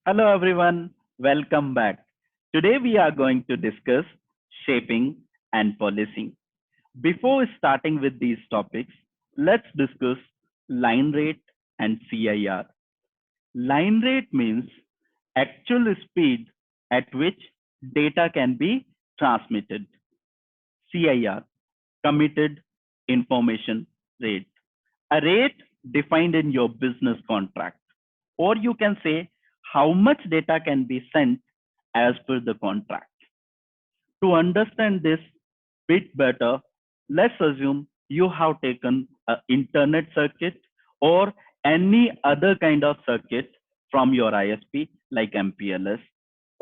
Hello everyone, welcome back. Today we are going to discuss shaping and policing. Before starting with these topics, let's discuss line rate and CIR. Line rate means actual speed at which data can be transmitted. CIR, committed information rate. A rate defined in your business contract, or you can say how much data can be sent as per the contract. To understand this bit better, let's assume you have taken an internet circuit or any other kind of circuit from your ISP like MPLS,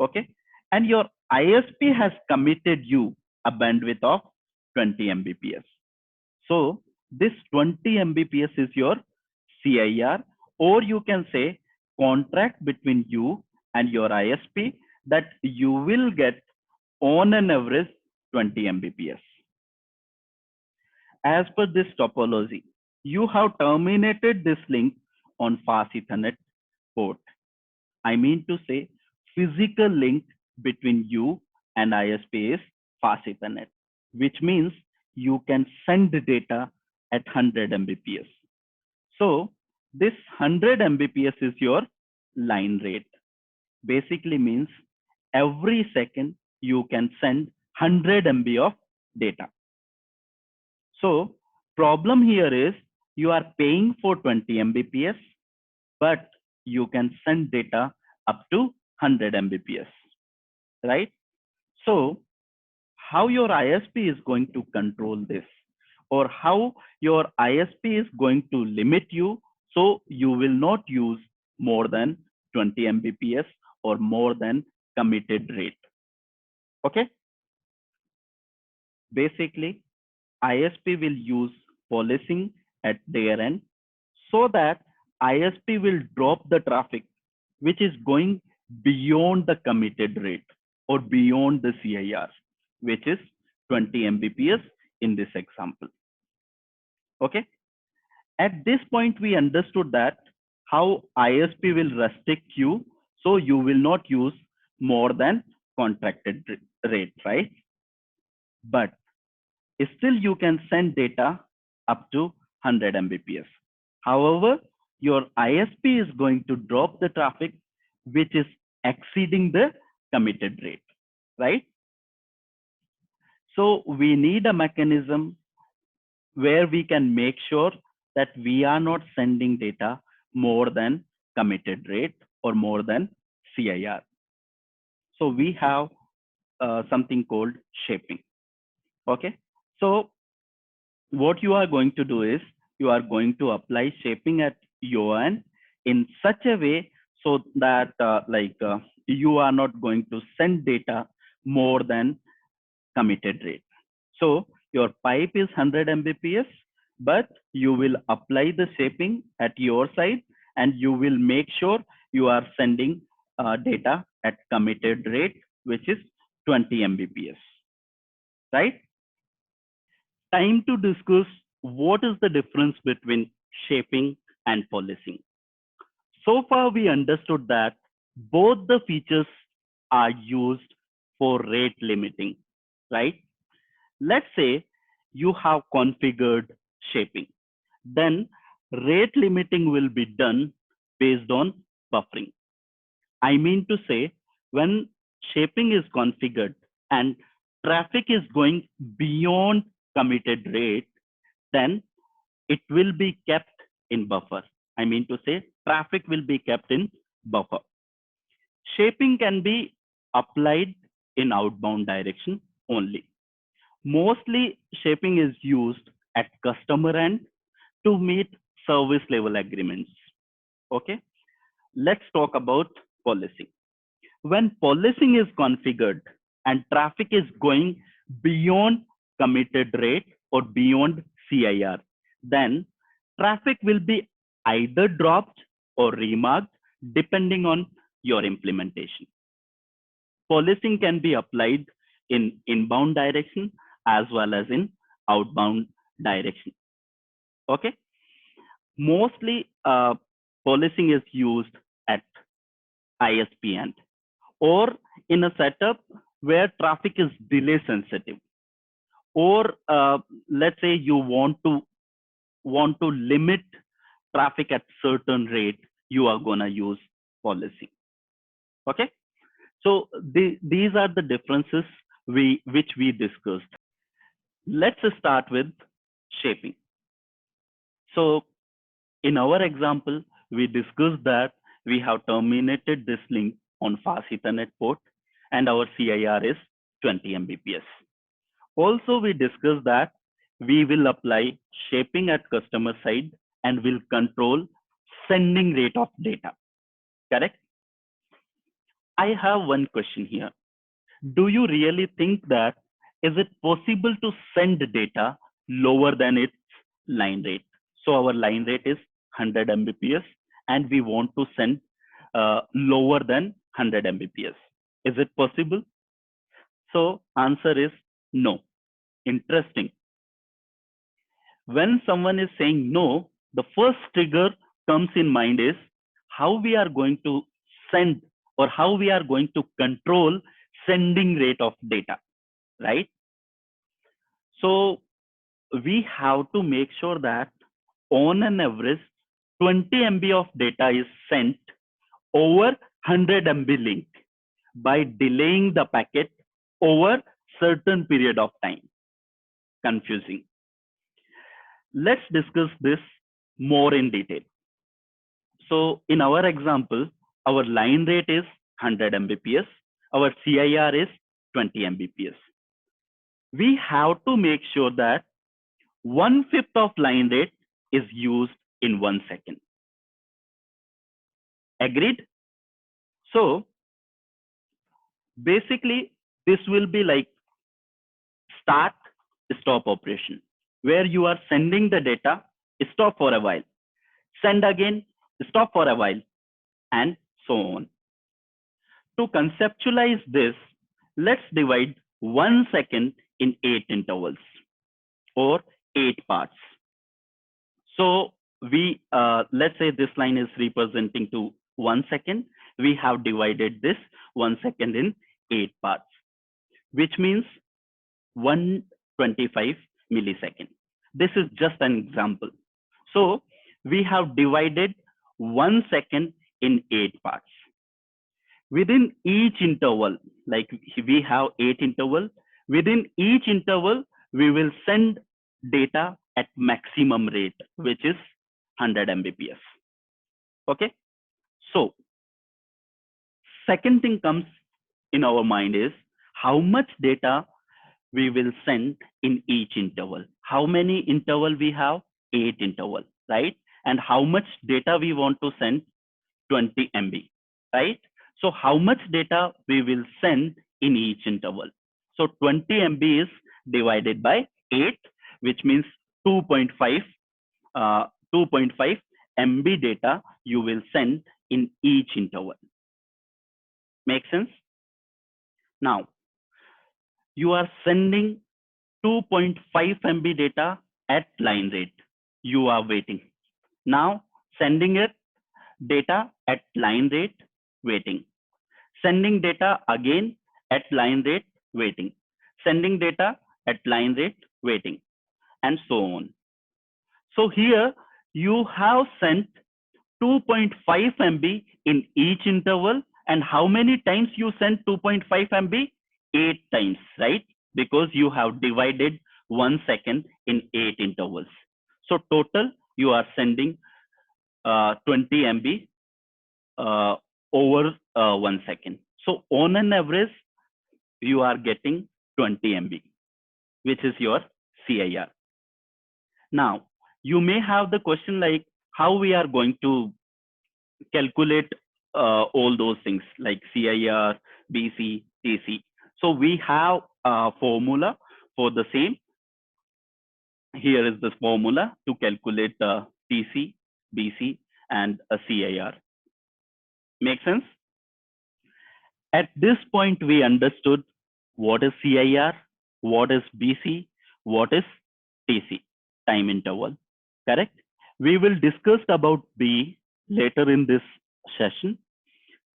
okay? And your ISP has committed you a bandwidth of 20 Mbps. So this 20 Mbps is your CIR, or you can say contract between you and your ISP that you will get on an average 20 Mbps. As per this topology, you have terminated this link on fast Ethernet port. I mean to say physical link between you and ISP is fast Ethernet, which means you can send data at 100 Mbps. So this 100 Mbps is your line rate. Basically means every second you can send 100 MB of data. So problem here is you are paying for 20 Mbps, but you can send data up to 100 Mbps, right? So how your ISP is going to control this, or how your ISP is going to limit you so you will not use more than 20 Mbps or more than committed rate. Okay. Basically, ISP will use policing at their end so that ISP will drop the traffic which is going beyond the committed rate or beyond the CIR, which is 20 Mbps in this example. Okay. At this point, we understood that how ISP will restrict you so you will not use more than contracted rate, right? But still you can send data up to 100 Mbps. However, your ISP is going to drop the traffic which is exceeding the committed rate, right? So we need a mechanism where we can make sure that we are not sending data more than committed rate or more than CIR. So we have something called shaping. Okay. So what you are going to do is you are going to apply shaping at your end in such a way so that you are not going to send data more than committed rate. So your pipe is 100 Mbps, but you will apply the shaping at your side and you will make sure you are sending data at committed rate, which is 20 Mbps, right? Time to discuss what is the difference between shaping and policing. So far, we understood that both the features are used for rate limiting, right? Let's say you have configured shaping. Then rate limiting will be done based on buffering. I mean to say, when shaping is configured and traffic is going beyond committed rate, then it will be kept in buffer. I mean to say, traffic will be kept in buffer. Shaping can be applied in outbound direction only. Mostly shaping is used at customer end to meet service level agreements. Okay, let's talk about policing. When policing is configured and traffic is going beyond committed rate or beyond CIR, then traffic will be either dropped or remarked depending on your implementation. Policing can be applied in inbound direction as well as in outbound direction. Okay. Mostly policing is used at ISP end, or in a setup where traffic is delay sensitive, or let's say you want to limit traffic at certain rate, you are gonna use policy. Okay, so these are the differences which we discussed. Let's start with shaping. So in our example, we discussed that we have terminated this link on fast Ethernet port and our CIR is 20 Mbps. Also, we discussed that we will apply shaping at customer side and will control sending rate of data. Correct? I have one question here. Do you really think that is it possible to send data lower than its line rate? So our line rate is 100 Mbps and we want to send lower than 100 Mbps. Is it possible? So answer is no. Interesting. When someone is saying no, the first trigger comes in mind is how we are going to send or how we are going to control sending rate of data, right? So we have to make sure that on an average 20 MB of data is sent over 100 MB link by delaying the packet over certain period of time. Confusing. Let's discuss this more in detail. So in our example, our line rate is 100 Mbps, our CIR is 20 Mbps. We have to make sure that 1/5 of line rate is used in 1 second. Agreed? So basically, this will be like start, stop operation, where you are sending the data, stop for a while, send again, stop for a while, and so on. To conceptualize this, let's divide 1 second in 8 intervals or 8 parts. So let's say this line is representing to 1 second. We have divided this 1 second in 8 parts, which means 125 millisecond. This is just an example. So we have divided 1 second in 8 parts. Within each interval, like we have 8 interval, within each interval, we will send data at maximum rate, which is 100 Mbps. Okay. So second thing comes in our mind is how much data we will send in each interval. How many interval we have? 8 interval, right? And how much data we want to send? 20 MB, right? So how much data we will send in each interval? So 20 MB is divided by 8, which means 2.5 MB data you will send in each interval. Make sense? Now, you are sending 2.5 MB data at line rate. You are waiting. Now, sending it data at line rate, waiting. Sending data again at line rate, waiting. Sending data at line rate, waiting, and so on. So here you have sent 2.5 MB in each interval, and how many times you sent 2.5 MB? 8 times, right? Because you have divided 1 second in 8 intervals. So total you are sending 20 MB over 1 second. So on an average, you are getting 20 MB, which is your CIR. Now, you may have the question like how we are going to calculate all those things like CIR, BC, TC. So we have a formula for the same. Here is this formula to calculate TC, BC, and a CIR. Make sense? At this point, we understood what is CIR, what is BC, what is TC, time interval, correct? We will discuss about B later in this session.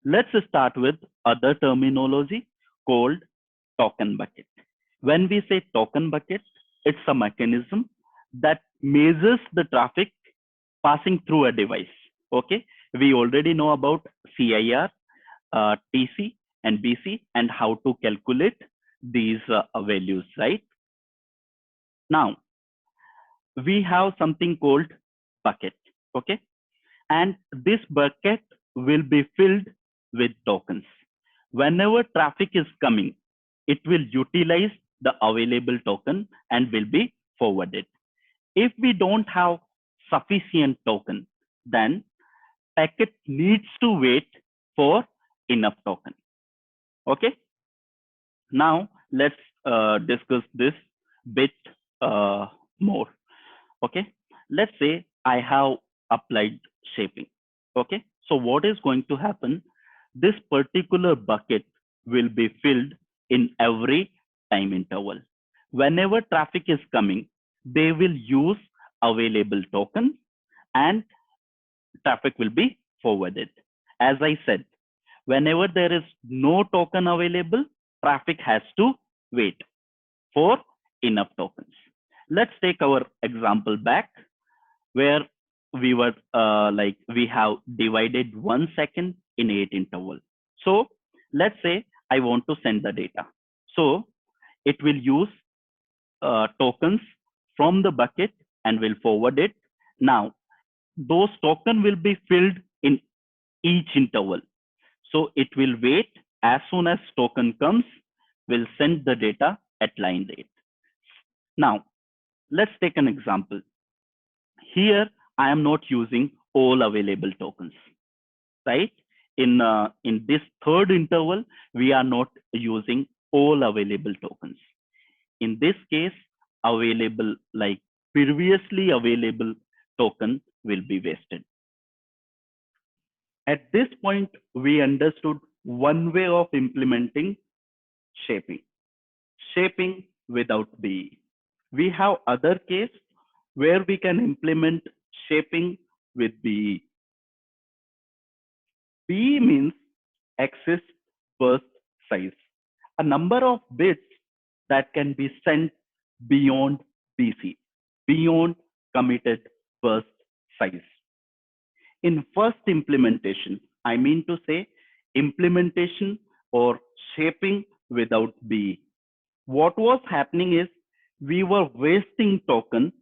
Let's start with other terminology called token bucket. When we say token bucket, it's a mechanism that measures the traffic passing through a device. Okay, we already know about CIR, TC, and BC, and how to calculate these values, right? Now, we have something called bucket. Okay, and this bucket will be filled with tokens. Whenever traffic is coming, it will utilize the available token and will be forwarded. If we don't have sufficient token, then packet needs to wait for enough token. Okay. Now let's discuss this bit uh, more. Okay. Let's say I have applied shaping. Okay. So what is going to happen? This particular bucket will be filled in every time interval. Whenever traffic is coming, they will use available token and traffic will be forwarded. As I said, whenever there is no token available, traffic has to wait for enough tokens. Let's take our example back where we were like we have divided 1 second in 8 interval. So let's say I want to send the data. So it will use tokens from the bucket and will forward it. Now those token will be filled in each interval. So it will wait as soon as token comes, will send the data at line rate. Now let's take an example. Here I am not using all available tokens, right? In this third interval, we are not using all available tokens. In this case, available like previously available token will be wasted. At this point, we understood one way of implementing shaping, shaping without BE. We have other case where we can implement shaping with BE. BE means access burst size, a number of bits that can be sent beyond BC, beyond committed burst size. In first implementation, I mean to say implementation or shaping without BE. What was happening is we were wasting token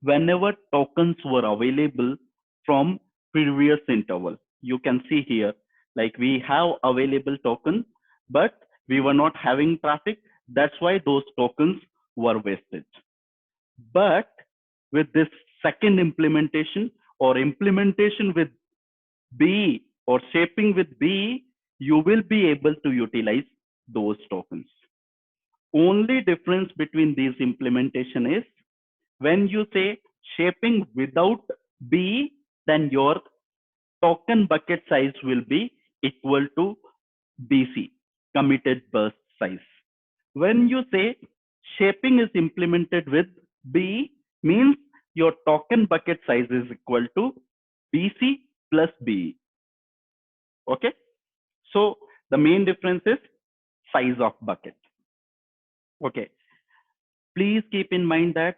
whenever tokens were available from previous interval. You can see here, like we have available token, but we were not having traffic. That's why those tokens were wasted. But with this second implementation or implementation with B or shaping with B, you will be able to utilize those tokens. Only difference between these implementation is when you say shaping without B, then your token bucket size will be equal to BC, committed burst size. When you say shaping is implemented with B, means your token bucket size is equal to BC plus BE. Okay. So the main difference is size of bucket. Okay. Please keep in mind that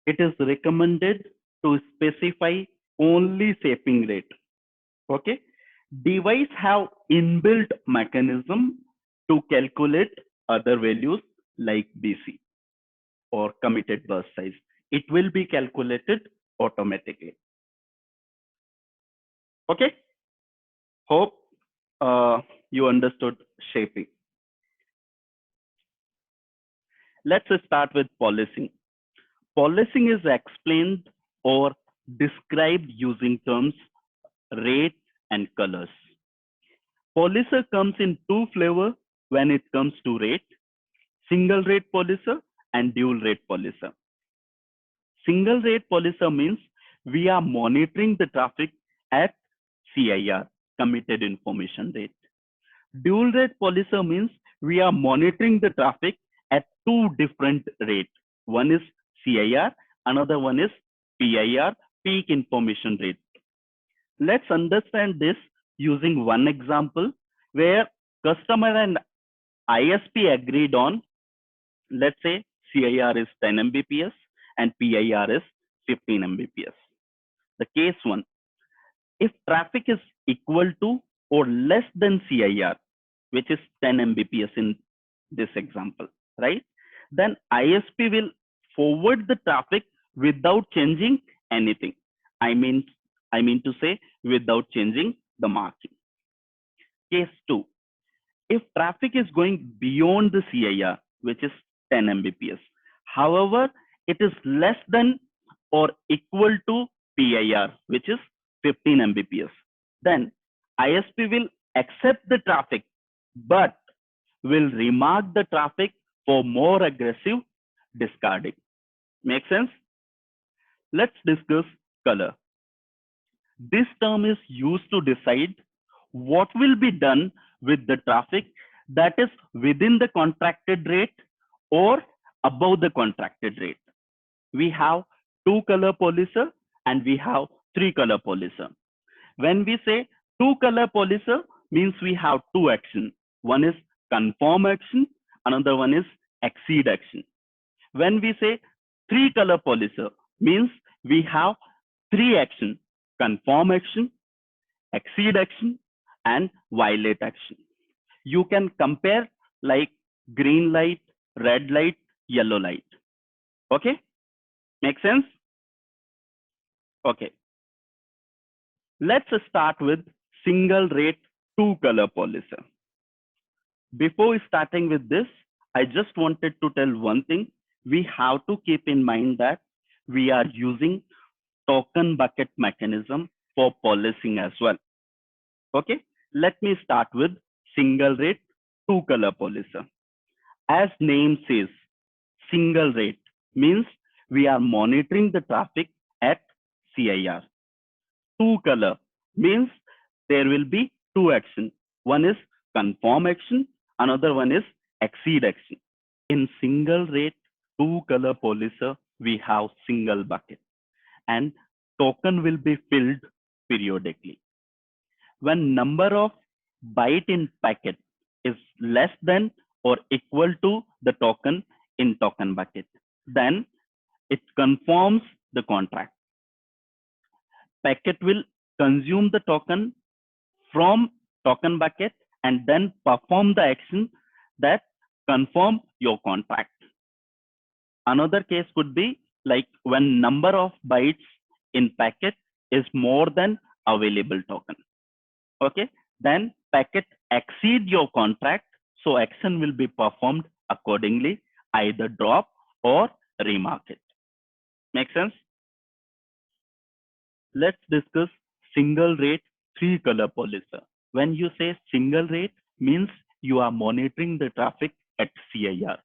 it is recommended to specify only shaping rate. Okay. Device have inbuilt mechanism to calculate other values like BC or committed burst size. It will be calculated automatically. Okay. Hope you understood shaping. Let's start with policing. Policing is explained or described using terms rate and colors. Polisher comes in two flavors when it comes to rate, single rate polisher and dual rate polisher. Single rate polisher means we are monitoring the traffic at CIR, committed information rate. Dual rate polisher means we are monitoring the traffic at two different rates. One is CIR, another one is PIR, peak information rate. Let's understand this using one example where customer and ISP agreed on, let's say CIR is 10 Mbps and PIR is 15 Mbps. The case one, if traffic is equal to or less than CIR, which is 10 Mbps in this example, right? Then ISP will forward the traffic without changing anything. I mean, I mean to say without changing the marking. Case two, if traffic is going beyond the CIR, which is 10 Mbps, however, it is less than or equal to PIR, which is 15 Mbps, then ISP will accept the traffic, but will remark the traffic for more aggressive discarding. Make sense? Let's discuss color. This term is used to decide what will be done with the traffic that is within the contracted rate or above the contracted rate. We have two color polisher and we have three color polisher. When we say two color polisher, means we have two action. One is conform action, another one is exceed action. When we say three color polisher, means we have three action: conform action, exceed action, and violate action. You can compare like green light, red light, yellow light. Okay, make sense? Okay, let's start with single rate two color polisher. Before starting with this, I just wanted to tell one thing. We have to keep in mind that we are using token bucket mechanism for policing as well. Okay, let me start with single rate two color polisher. As name says, single rate means we are monitoring the traffic at CIR. Two color means there will be two action. One is conform action, another one is exceed action. In single rate two color polisher, we have single bucket and token will be filled periodically. When number of byte in packet is less than or equal to the token in token bucket, then it conforms the contract. Packet will consume the token from token bucket and then perform the action that confirm your contract. Another case could be like when number of bytes in packet is more than available token. Okay, then packet exceed your contract, so action will be performed accordingly, either drop or remark it. Make sense? Let's discuss single rate three color polisher. When you say single rate, means you are monitoring the traffic at CIR.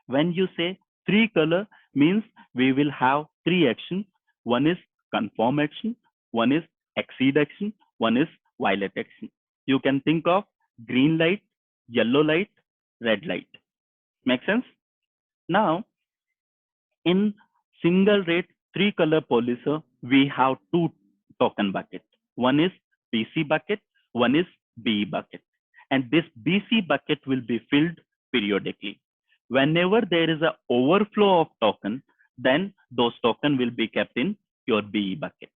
When you say three color, means we will have three actions. One is conform action, one is exceed action, one is violate action. You can think of green light, yellow light, red light. Make sense? Now, in single rate three color polisher, we have two token bucket. One is BC bucket, one is BE bucket. And this BC bucket will be filled periodically. Whenever there is an overflow of token, then those token will be kept in your BE bucket.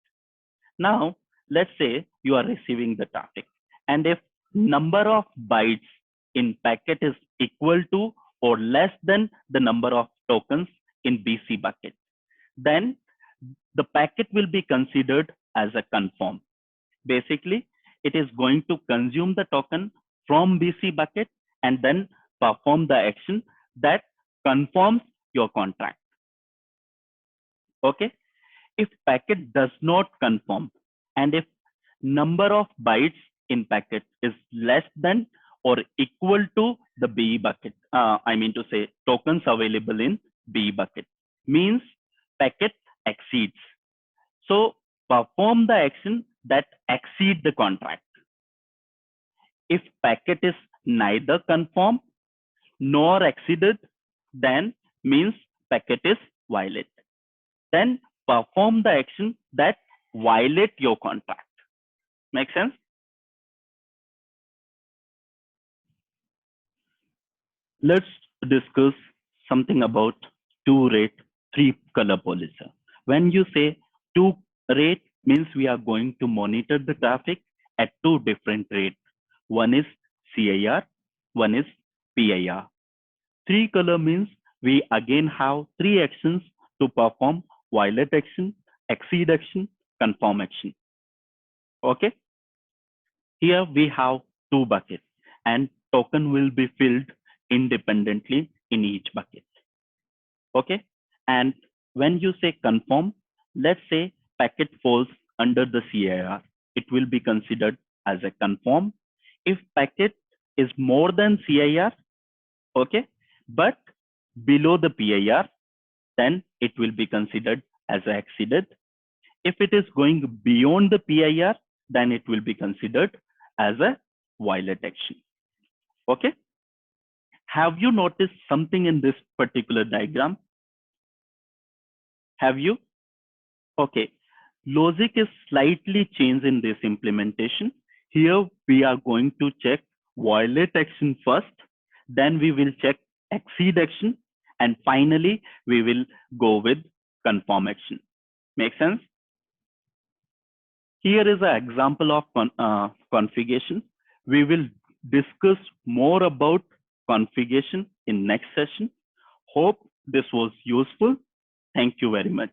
Now, let's say you are receiving the traffic, and if number of bytes in packet is equal to or less than the number of tokens in BC bucket, then the packet will be considered as a conform. Basically, it is going to consume the token from BC bucket and then perform the action that conforms your contract. Okay, if packet does not conform and if number of bytes in packet is less than or equal to the BE bucket, I mean to say tokens available in BE bucket, means packet exceeds. So perform the action that exceed the contract. If packet is neither conform nor exceeded, then means packet is violate. Then perform the action that violate your contract. Make sense? Let's discuss something about two rate, three color policy. When you say two rate means we are going to monitor the traffic at two different rates. One is CIR, one is PIR. Three color means we again have three actions to perform: violate action, exceed action, confirm action. Okay. Here we have two buckets and token will be filled independently in each bucket. Okay. And when you say confirm, let's say packet falls under the CIR, it will be considered as a confirm. If packet is more than CIR, okay, but below the PIR, then it will be considered as exceeded. If it is going beyond the PIR, then it will be considered as a violate action. Okay. Have you noticed something in this particular diagram? Have you? Okay. Logic is slightly changed in this implementation. Here we are going to check violate action first, then we will check exceed action, and finally we will go with confirm action. Make sense? Here is an example of configuration. We will discuss more about configuration in next session. Hope this was useful. Thank you very much.